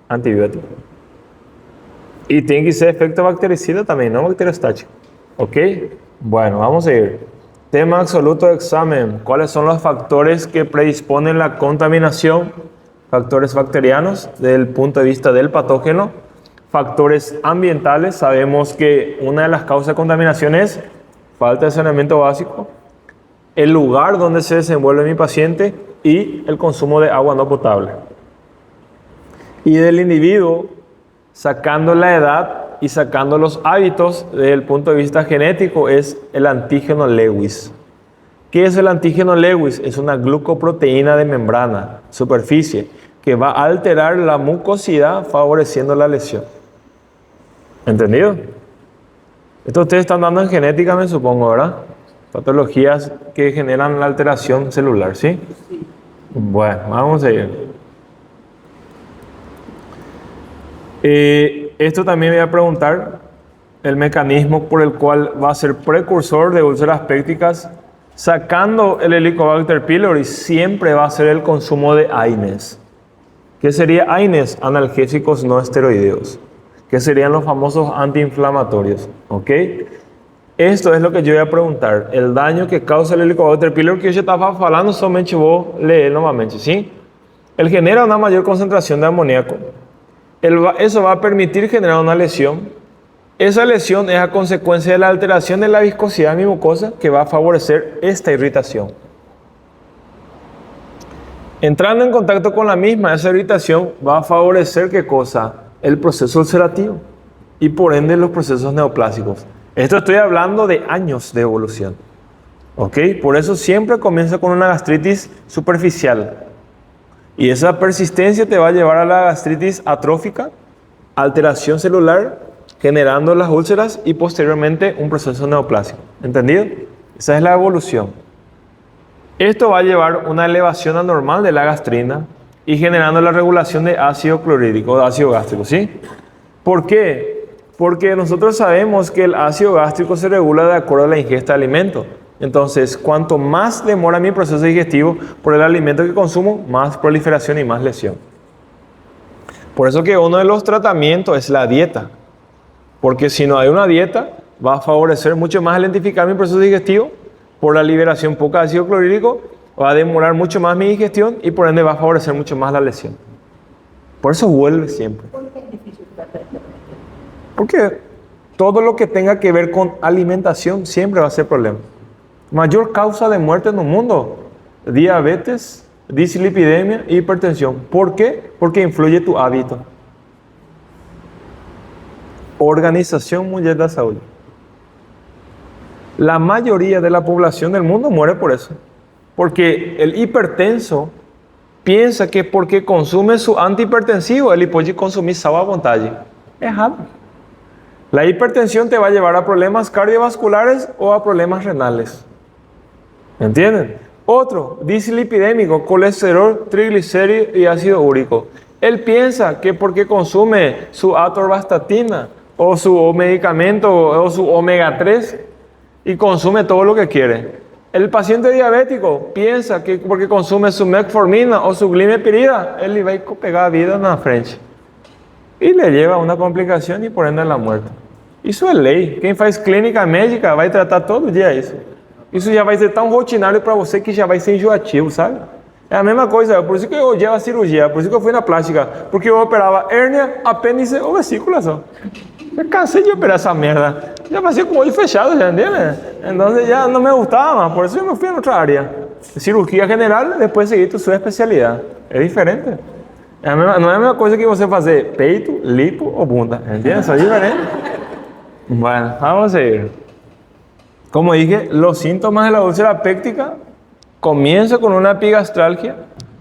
[SPEAKER 1] antibiótico. Y tiene que ser efecto bactericida también, no bacteriostático. ¿Ok? Bueno, vamos a ir. Tema absoluto de examen. ¿Cuáles son los factores que predisponen la contaminación? Factores bacterianos desde el punto de vista del patógeno. Factores ambientales. Sabemos que una de las causas de contaminación es falta de saneamiento básico, el lugar donde se desenvuelve mi paciente y el consumo de agua no potable. Y del individuo, sacando la edad y sacando los hábitos desde el punto de vista genético, es el antígeno Lewis. ¿Qué es el antígeno Lewis? Es una glucoproteína de membrana, superficie, que va a alterar la mucosidad favoreciendo la lesión. ¿Entendido? Esto ustedes están dando en genética, me supongo, ¿verdad? Patologías que generan la alteración celular, ¿sí?
[SPEAKER 2] Sí.
[SPEAKER 1] Bueno, vamos a ir. Esto también voy a preguntar el mecanismo por el cual va a ser precursor de úlceras pépticas. Sacando el Helicobacter pylori, siempre va a ser el consumo de AINES. ¿Qué sería AINES? Analgésicos no esteroideos. ¿Qué serían los famosos antiinflamatorios? ¿Ok? Esto es lo que yo voy a preguntar. El daño que causa el Helicobacter pylori, que yo estaba hablando, solamente voy a leer nuevamente, ¿sí? Él genera una mayor concentración de amoníaco. Eso va a permitir generar una lesión. Esa lesión es a consecuencia de la alteración de la viscosidad de mi mucosa que va a favorecer esta irritación. Entrando en contacto con la misma, esa irritación va a favorecer ¿qué cosa? El proceso ulcerativo y por ende los procesos neoplásicos. Esto estoy hablando de años de evolución. ¿Ok? Por eso siempre comienza con una gastritis superficial. Y esa persistencia te va a llevar a la gastritis atrófica, alteración celular, generando las úlceras y posteriormente un proceso neoplásico. ¿Entendido? Esa es la evolución. Esto va a llevar una elevación anormal de la gastrina y generando la regulación de ácido clorhídrico, de ácido gástrico, ¿sí? ¿Por qué? Porque nosotros sabemos que el ácido gástrico se regula de acuerdo a la ingesta de alimentos. Entonces, cuanto más demora mi proceso digestivo por el alimento que consumo, más proliferación y más lesión. Por eso que uno de los tratamientos es la dieta. Porque si no hay una dieta, va a favorecer mucho más lentificar mi proceso digestivo por la liberación poca de ácido clorhídrico, va a demorar mucho más mi digestión y por ende va a favorecer mucho más la lesión. Por eso vuelve siempre.
[SPEAKER 2] ¿Por qué es difícil tratar esto?
[SPEAKER 1] Porque todo lo que tenga que ver con alimentación siempre va a ser problema. Mayor causa de muerte en el mundo: diabetes, dislipidemia e hipertensión. ¿Por qué? Porque influye tu hábito. Organización Mundial de la Salud. La mayoría de la población del mundo muere por eso. Porque el hipertenso piensa que porque consume su antihipertensivo, él puede consumir sabor a vontade. Errado. La hipertensión te va a llevar a problemas cardiovasculares o a problemas renales. ¿Entienden? Otro, dislipidémico, colesterol, triglicéridos y ácido úrico. Él piensa que porque consume su atorvastatina o su medicamento o su omega 3 y consume todo lo que quiere. El paciente diabético piensa que porque consume su metformina o su glimepirida, él le va a pegar vida en la frente. Y le lleva a una complicación y por ende a la muerte. Isso é lei. Quem faz clínica médica vai tratar todo dia isso. Isso já vai ser tão rotinário para você que já vai ser enjoativo, sabe? É a mesma coisa, por isso que eu odiava a cirurgia, por isso que eu fui na plástica, porque eu operava hérnia, apêndice ou vesícula só. Eu cansei de operar essa merda. Já passei com o olho fechado, já entendeu? Então já não me gostava, por isso eu me fui a outra área. Cirurgia general, depois seguir tu sua especialidade. É diferente. Não é a mesma coisa que você fazer peito, lipo ou bunda, entendeu? São diferentes. Bueno, vamos a seguir. Como dije, los síntomas de la úlcera péptica comienza con una epigastralgia,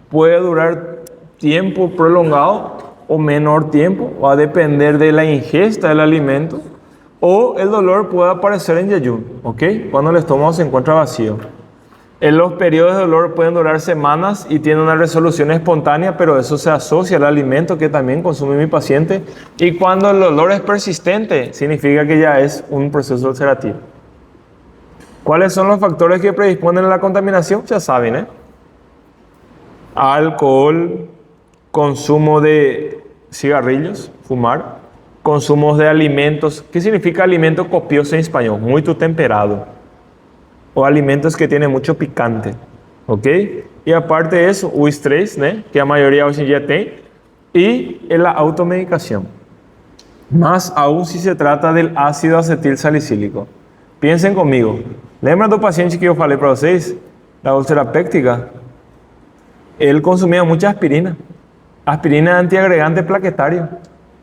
[SPEAKER 1] puede durar tiempo prolongado o menor tiempo, va a depender de la ingesta del alimento, o el dolor puede aparecer en jejum, ¿ok? Cuando el estómago se encuentra vacío. En los periodos de dolor pueden durar semanas y tienen una resolución espontánea, pero eso se asocia al alimento que también consume mi paciente. Y cuando el dolor es persistente, significa que ya es un proceso ulcerativo. ¿Cuáles son los factores que predisponen a la contaminación? Ya saben, ¿eh? Alcohol, consumo de cigarrillos, fumar, consumos de alimentos. ¿Qué significa alimento copioso en español? Muy temperado. O alimentos que tienen mucho picante. ¿Ok? Y aparte de eso, o estrés, ¿no? Que la mayoría hoy en día tiene. Y la automedicación. Más aún si se trata del ácido acetil salicílico. Piensen conmigo. Lembra do paciente que eu falei para vocês? Da úlcera péptica? Él consumía mucha aspirina. Aspirina antiagregante plaquetario.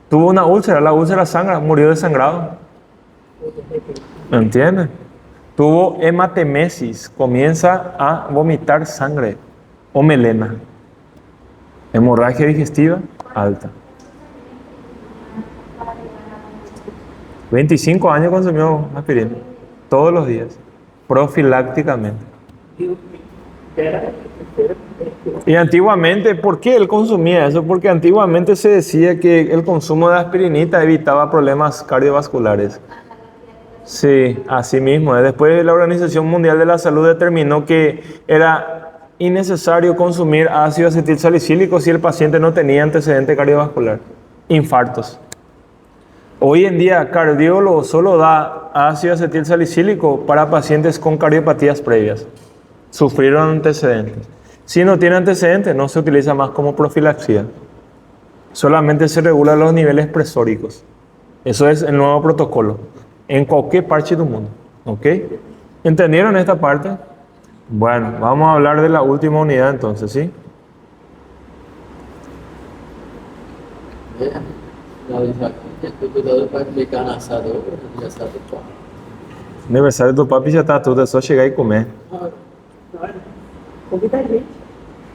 [SPEAKER 1] Tuvo una úlcera, la úlcera sangra, murió desangrado. ¿Entiendes? Tuvo hematemesis, comienza a vomitar sangre o melena. Hemorragia digestiva alta. 25 años consumió aspirina, todos los días, profilácticamente. Y antiguamente, ¿por qué él consumía eso? Porque antiguamente se decía que el consumo de aspirinita evitaba problemas cardiovasculares. Sí, así mismo. Después la Organización Mundial de la Salud determinó que era innecesario consumir ácido acetil salicílico si el paciente no tenía antecedente cardiovascular, infartos. Hoy en día, cardiólogo solo da ácido acetil salicílico para pacientes con cardiopatías previas. Sufrieron antecedentes. Si no tiene antecedentes, no se utiliza más como profilaxia. Solamente se regulan los niveles presóricos. Eso es el nuevo protocolo. En cualquier parte del mundo. ¿Ok? ¿Entendieron esta parte? Bueno, vamos a hablar de la última unidad entonces, ¿sí? Aniversário do papi já tá tudo, é só chegar e comer.
[SPEAKER 2] Convida a gente.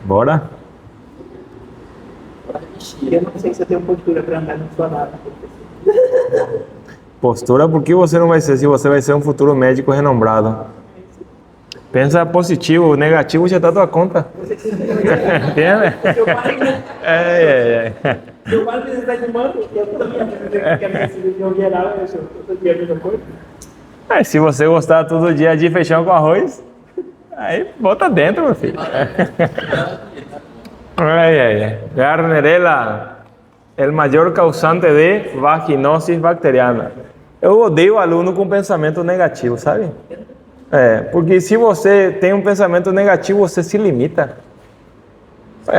[SPEAKER 1] Bora?
[SPEAKER 2] Eu não sei se eu tenho postura para andar na sua nada.
[SPEAKER 1] Postura, por que você não vai ser se você vai ser um futuro médico renombrado? Pensa positivo, negativo já tá tua conta. Entende?
[SPEAKER 2] Seu pai, né?
[SPEAKER 1] É.
[SPEAKER 2] Seu pai precisa de manto, eu também. Que a minha cirurgião geral, eu sou todo dia a mesma coisa.
[SPEAKER 1] Se você gostar todo dia de feijão com arroz, aí bota dentro, meu filho. Gardnerella, el mayor causante de vaginosis bacteriana. Eu odeio aluno com pensamento negativo, sabe? Porque se você tem um pensamento negativo, você se limita.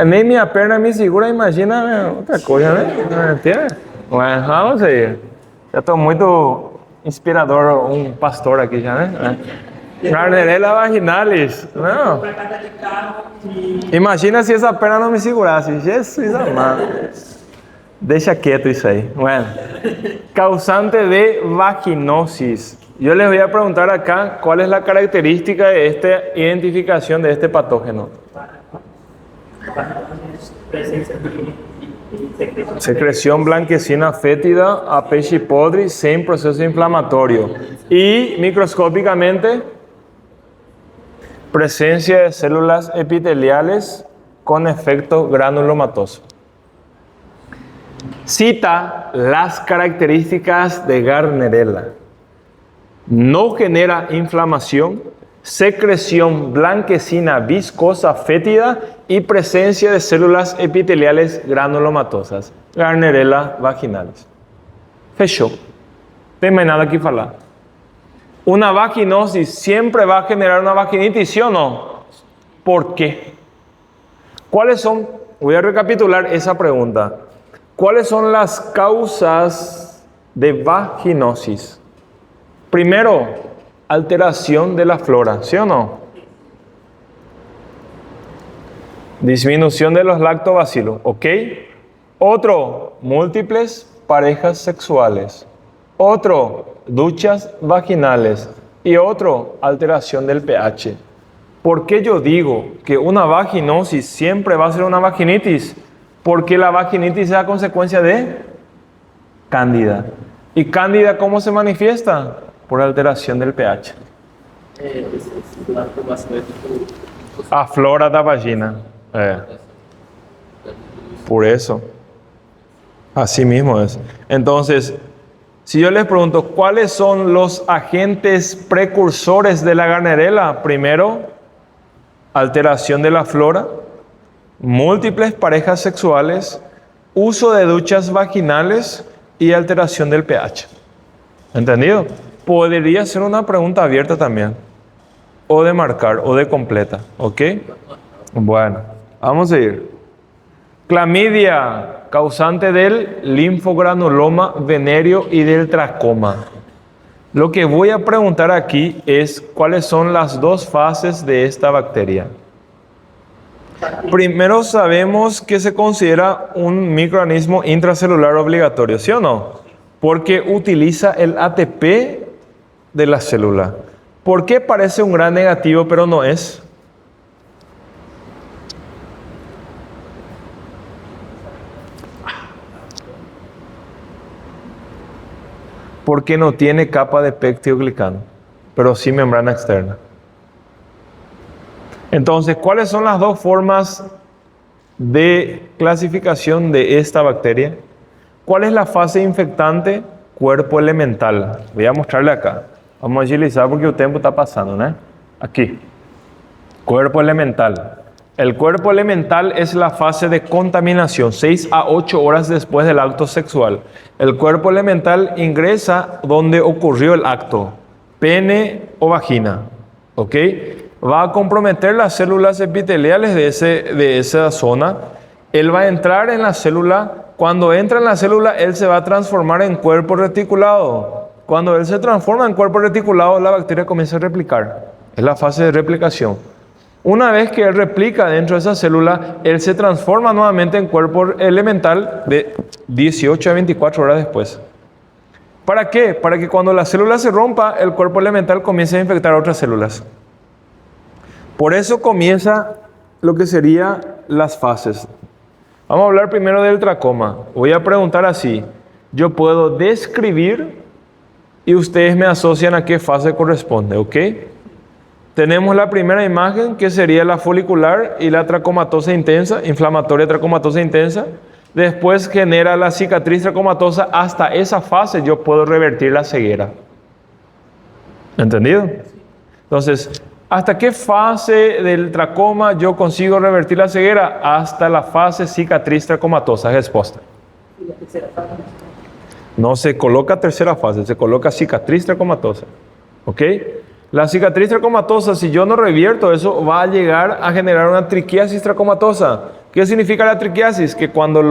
[SPEAKER 1] Nem minha perna me segura, imagina outra coisa, né? Entende? Vamos aí. Já estou muito inspirador, um pastor aqui já, né? Gardnerella vaginalis. Não. Imagina se essa perna não me segurasse. Jesus amado. Deixa quieto isso aí. Bueno. Causante de vaginosis. Yo les voy a preguntar acá cuál es la característica de esta identificación de este patógeno. Secreción blanquecina fétida a peixe podre sin proceso inflamatorio. Y microscópicamente, presencia de células epiteliales con efecto granulomatoso. Cita las características de Gardnerella. No genera inflamación, secreción blanquecina viscosa fétida y presencia de células epiteliales granulomatosas. Gardnerella vaginalis. Fechou. Tem mais nada que falar. Una vaginosis siempre va a generar una vaginitis, ¿sí o no? ¿Por qué? ¿Cuáles son? Voy a recapitular esa pregunta. ¿Cuáles son las causas de vaginosis? Primero, alteración de la flora, ¿sí o no? Disminución de los lactobacilos, ¿ok? Otro, múltiples parejas sexuales. Otro, duchas vaginales. Y otro, alteración del pH. ¿Por qué yo digo que una vaginosis siempre va a ser una vaginitis? Porque la vaginitis es la consecuencia de cándida. ¿Y cándida cómo se manifiesta? Por alteración del pH. Aflora da vagina. Por eso. Así mismo es. Entonces, si yo les pregunto, ¿cuáles son los agentes precursores de la Gardnerella? Primero, alteración de la flora, múltiples parejas sexuales, uso de duchas vaginales y alteración del pH. ¿Entendido? Podría ser una pregunta abierta también. O de marcar, o de completa. ¿Ok? Bueno, vamos a ir. Clamidia, causante del linfogranuloma venéreo y del tracoma. Lo que voy a preguntar aquí es cuáles son las dos fases de esta bacteria. Primero sabemos que se considera un microorganismo intracelular obligatorio, ¿sí o no? Porque utiliza el ATP de la célula. ¿Por qué parece un gran negativo pero no es? Porque no tiene capa de pectioglicano, pero sí membrana externa. Entonces, ¿cuáles son las dos formas de clasificación de esta bacteria? ¿Cuál es la fase infectante? Cuerpo elemental. Voy a mostrarle acá. Vamos a agilizar porque el tiempo está pasando, ¿no? Aquí. Cuerpo elemental. El cuerpo elemental es la fase de contaminación, 6 a 8 horas después del acto sexual. El cuerpo elemental ingresa donde ocurrió el acto, pene o vagina, ¿ok? Va a comprometer las células epiteliales de esa zona. Él va a entrar en la célula Cuando entra en la célula, él se va a transformar en cuerpo reticulado. Cuando él se transforma en cuerpo reticulado, la bacteria comienza a replicar. Es la fase de replicación. Una vez que él replica dentro de esa célula, él se transforma nuevamente en cuerpo elemental de 18 a 24 horas después. ¿Para qué? Para que cuando la célula se rompa, el cuerpo elemental comience a infectar otras células. Por eso comienza lo que serían las fases. Vamos a hablar primero del tracoma. Voy a preguntar así. Yo puedo describir y ustedes me asocian a qué fase corresponde, ¿ok? Tenemos la primera imagen que sería la folicular y la tracomatosa intensa, inflamatoria tracomatosa intensa. Después genera la cicatriz tracomatosa. Hasta esa fase yo puedo revertir la ceguera. ¿Entendido? Entonces, ¿hasta qué fase del tracoma yo consigo revertir la ceguera? Hasta la fase cicatriz tracomatosa. Respuesta.
[SPEAKER 2] ¿Y la tercera fase?
[SPEAKER 1] No se coloca tercera fase, se coloca cicatriz tracomatosa. ¿Ok? La cicatriz tracomatosa, si yo no revierto eso, va a llegar a generar una triquiasis tracomatosa. ¿Qué significa la triquiasis? Que cuando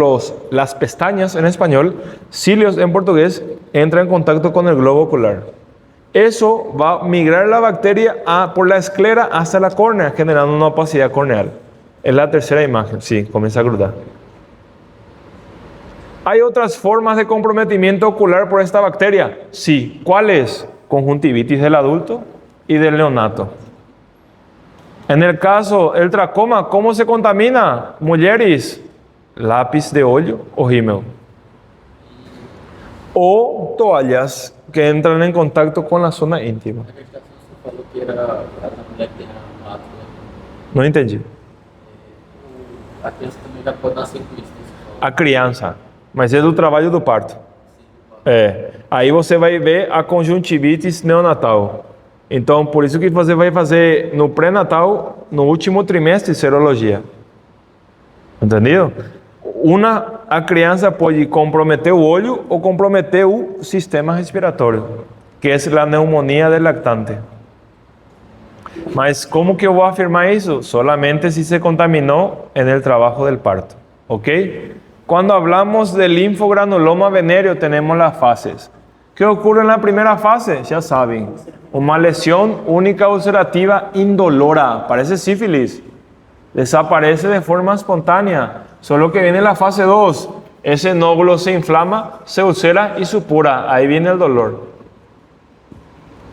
[SPEAKER 1] las pestañas en español, cilios en portugués, entran en contacto con el globo ocular. Eso va a migrar la bacteria por la esclera hasta la córnea, generando una opacidad corneal. Es la tercera imagen, sí, comienza a grudar. ¿Hay otras formas de comprometimiento ocular por esta bacteria? Sí. ¿Cuáles? Conjuntivitis del adulto y del neonato. En el caso del tracoma, ¿cómo se contamina? Mulheres, lápiz de óleo o rímel. O toallas que entran en contacto con la zona íntima. Não entendi.
[SPEAKER 3] A criança também já pode nascer com isso.
[SPEAKER 1] A criança, mas é do trabalho do parto. Aí você vai ver a conjuntivite neonatal. Então, por isso que você vai fazer no pré-natal, no último trimestre, serologia. Entendido? A criança pode comprometer o olho ou comprometer o sistema respiratório, que é a pneumonia del lactante. Mas como que eu vou afirmar isso? Solamente si se contaminou en el trabajo del parto. ¿Ok? Cuando hablamos del linfogranuloma venéreo tenemos las fases. ¿Qué ocurre en la primera fase? Ya saben, una lesión única ulcerativa indolora, parece sífilis, desaparece de forma espontánea, solo que viene la fase 2, ese nódulo se inflama, se ulcera y supura, ahí viene el dolor.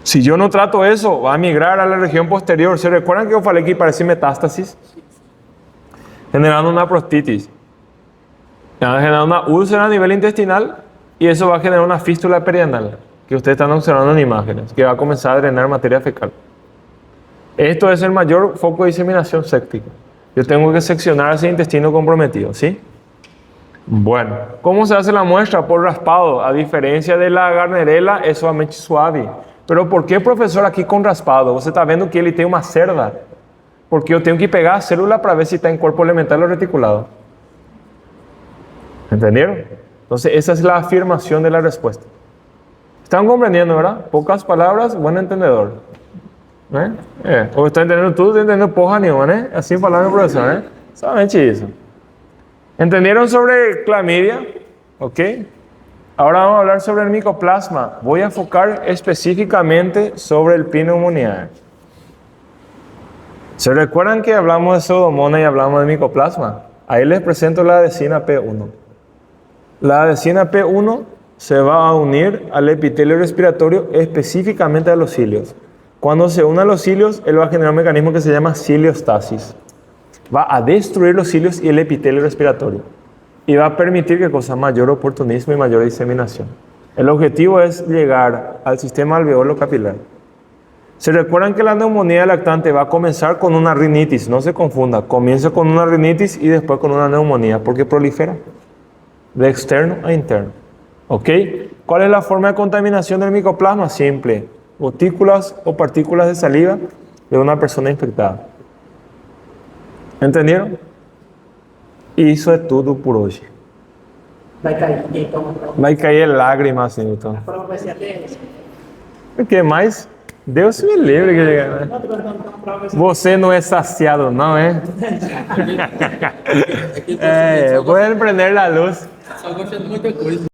[SPEAKER 1] Si yo no trato eso, va a migrar a la región posterior. ¿Se recuerdan que yo falei que parece metástasis? Generando una prostitis. Va a generar una úlcera a nivel intestinal y eso va a generar una fístula perianal, que ustedes están observando en imágenes, que va a comenzar a drenar materia fecal. Esto es el mayor foco de diseminación séptica. Yo tengo que seccionar ese intestino comprometido, ¿sí? Bueno, ¿cómo se hace la muestra? Por raspado. A diferencia de la Gardnerella, es sumamente suave. Pero ¿por qué, profesor, aquí con raspado? Você está vendo que ele tem uma cerda. Porque eu tenho que pegar a célula para ver si está en cuerpo elemental o reticulado. ¿Entendieron? Entonces, esa es la afirmación de la respuesta. ¿Están comprendiendo, verdad? Pocas palabras, buen entendedor. O está entendiendo tú, está entendiendo porra nenhuma, ¿eh? Así falando el profesor, ¿eh? Solamente eso. ¿Entendieron sobre clamidia? ¿Ok? Ahora vamos a hablar sobre el micoplasma. Voy a enfocar específicamente sobre el pneumoniae. ¿Se recuerdan que hablamos de pseudomonas y hablamos de micoplasma? Ahí les presento la adhesina P1. La adhesina P1 se va a unir al epitelio respiratorio, específicamente a los cilios. Cuando se une a los cilios, él va a generar un mecanismo que se llama ciliostasis. Va a destruir los cilios y el epitelio respiratorio. Y va a permitir que cosa mayor oportunismo y mayor diseminación. El objetivo es llegar al sistema alveolo capilar. ¿Se recuerdan que la neumonía lactante va a comenzar con una rinitis? No se confunda, comienza con una rinitis y después con una neumonía, porque prolifera de externo a interno. ¿Ok? ¿Cuál es la forma de contaminación del micoplasma? Simple, gotículas o partículas de saliva de una persona infectada. ¿Entendieron? Isso é tudo por hoje.
[SPEAKER 2] Vai cair. Então, a prova
[SPEAKER 1] Vai cair lágrimas, assim, então.
[SPEAKER 2] vai ser até essa.
[SPEAKER 1] O que mais? Deus me livre. Que...
[SPEAKER 2] Não, a prova vai ser
[SPEAKER 1] Você não é saciado, não é? Pueden prender la luz.
[SPEAKER 3] Só gosta de muita coisa.